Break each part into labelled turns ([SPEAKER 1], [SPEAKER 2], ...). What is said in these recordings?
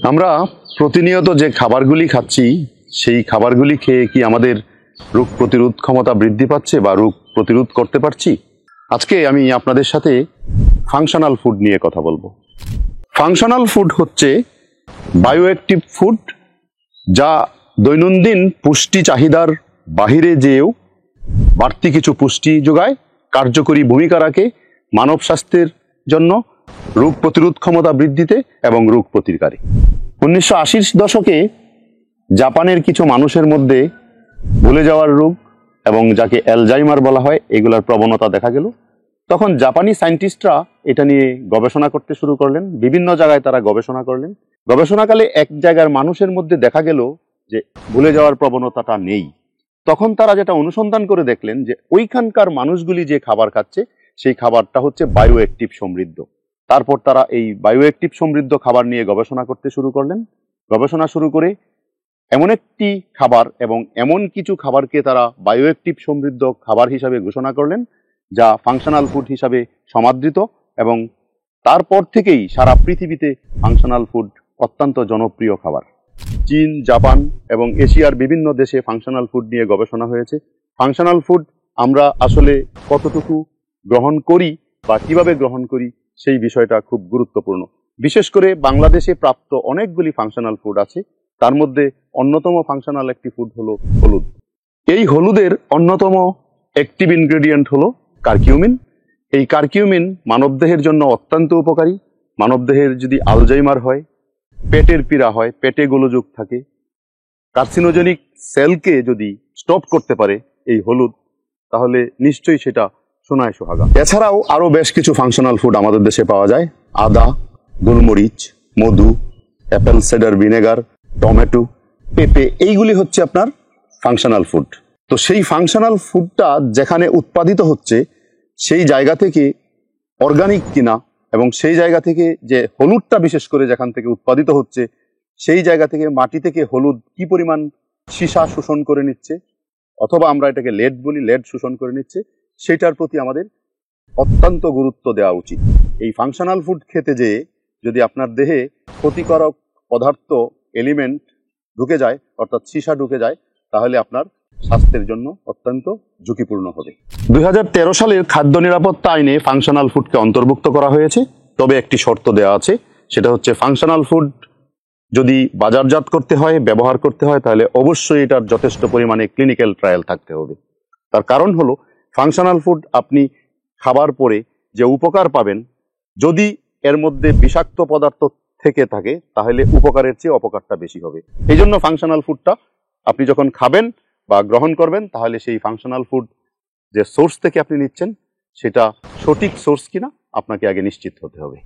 [SPEAKER 1] আমরা প্রতিনিয়ত যে খাবারগুলি খাচ্ছি সেই খাবারগুলি খেয়ে কি আমাদের রোগ প্রতিরোধ ক্ষমতা বৃদ্ধি পাচ্ছে বা রোগ প্রতিরোধ করতে পারছি? আজকে আমি আপনাদের সাথে ফাংশনাল ফুড নিয়ে কথা বলবো। ফাংশনাল ফুড হচ্ছে বায়োঅ্যাক্টিভ ফুড, যা দৈনন্দিন পুষ্টি চাহিদার বাহিরে যেও বাড়তি কিছু পুষ্টি যোগায়, কার্যকরী ভূমিকা রাখে মানব স্বাস্থ্যের জন্য, রোগ প্রতিরোধ ক্ষমতা বৃদ্ধিতে এবং রোগ প্রতিকারে। 1980 দশকে জাপানের কিছু মানুষের মধ্যে ভুলে যাওয়ার রোগ এবং যাকে অ্যালজাইমার বলা হয় এগুলার প্রবণতা দেখা গেল। তখন জাপানি সায়েন্টিস্টরা এটা নিয়ে গবেষণা করতে শুরু করলেন, বিভিন্ন জায়গায় তারা গবেষণা করলেন। গবেষণাকালে এক জায়গার মানুষের মধ্যে দেখা গেল যে ভুলে যাওয়ার প্রবণতাটা নেই। তখন তারা যেটা অনুসন্ধান করে দেখলেন যে ওইখানকার মানুষগুলি যে খাবার খাচ্ছে সেই খাবারটা হচ্ছে বায়োঅ্যাক্টিভ সমৃদ্ধ। তারপর তারা এই বায়োঅ্যাক্টিভ সমৃদ্ধ খাবার নিয়ে গবেষণা করতে শুরু করলেন। গবেষণা শুরু করে এমন একটি খাবার এবং এমন কিছু খাবারকে তারা বায়োঅ্যাক্টিভ সমৃদ্ধ খাবার হিসাবে ঘোষণা করলেন, যা ফাংশনাল ফুড হিসাবে সমাদৃত, এবং তারপর থেকেই সারা পৃথিবীতে ফাংশনাল ফুড অত্যন্ত জনপ্রিয় খাবার। চীন, জাপান এবং এশিয়ার বিভিন্ন দেশে ফাংশনাল ফুড নিয়ে গবেষণা হয়েছে। ফাংশনাল ফুড আমরা আসলে কতটুকু গ্রহণ করি বা কিভাবে গ্রহণ করি সেই বিষয়টা খুব গুরুত্বপূর্ণ। বিশেষ করে বাংলাদেশে প্রাপ্ত অনেকগুলি ফাংশনাল ফুড আছে, তার মধ্যে অন্যতম ফাংশনাল একটি ফুড হলো হলুদ। এই হলুদের অন্যতম অ্যাক্টিভ ইনগ্রেডিয়েন্ট হলো কারকিউমিন। এই কারকিউমিন মানবদেহের জন্য অত্যন্ত উপকারী। মানবদেহের যদি আলজাইমার হয়, পেটের পীড়া হয়, পেটে গোলযোগ থাকে, কার্সিনোজেনিক সেলকে যদি স্টপ করতে পারে এই হলুদ, তাহলে নিশ্চয়ই সেটা সোনায় সোহাগা। এছাড়াও আরো বেশ কিছু ফাংশনাল ফুড আমাদের দেশে পাওয়া যায়। আদা, গোলমরিচ, মধু, অ্যাপেল সাইডার ভিনেগার, টমেটো, পেঁপে, এইগুলি হচ্ছে আপনার ফাংশনাল ফুড। তো সেই ফাংশনাল ফুডটা যেখানে উৎপাদিত হচ্ছে সেই জায়গা থেকে অর্গানিক কিনা, এবং সেই জায়গা থেকে যে হলুদটা বিশেষ করে যেখান থেকে উৎপাদিত হচ্ছে সেই জায়গা থেকে মাটি থেকে হলুদ কি পরিমাণ সীসা শোষণ করে নিচ্ছে, অথবা আমরা এটাকে লেড বলি, লেড শোষণ করে নিচ্ছে, সেটার প্রতি আমাদের অত্যন্ত গুরুত্ব দেওয়া উচিত। এই ফাংশনাল ফুড খেতে যেয়ে যদি আপনার দেহে ক্ষতিকারক পদার্থ, এলিমেন্ট ঢুকে যায়, অর্থাৎ সীসা ঢুকে যায়, তাহলে আপনার স্বাস্থ্যের জন্য অত্যন্ত ঝুঁকিপূর্ণ হবে। 2013 সালের খাদ্য নিরাপত্তা আইনে ফাংশনাল ফুডকে অন্তর্ভুক্ত করা হয়েছে, তবে একটি শর্ত দেওয়া আছে, সেটা হচ্ছে ফাংশনাল ফুড যদি বাজারজাত করতে হয়, ব্যবহার করতে হয়, তাহলে অবশ্যই এটার যথেষ্ট পরিমাণে ক্লিনিক্যাল ট্রায়াল থাকতে হবে। তার কারণ হলো ফাংশনাল ফুড আপনি খাবার পরে যে উপকার পাবেন, যদি এর মধ্যে বিষাক্ত পদার্থ থেকে থাকে তাহলে উপকারের চেয়ে অপকারটা বেশি হবে। এই জন্য ফাংশনাল ফুডটা আপনি যখন খাবেন বা গ্রহণ করবেন, তাহলে সেই ফাংশনাল ফুড যে সোর্স থেকে আপনি নিচ্ছেন সেটা সঠিক সোর্স কিনা আপনাকে আগে নিশ্চিত হতে হবে।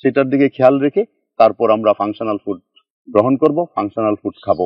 [SPEAKER 1] সেটার দিকে খেয়াল রেখে তারপর আমরা ফাংশনাল ফুড গ্রহণ করব, ফাংশনাল ফুড খাবো।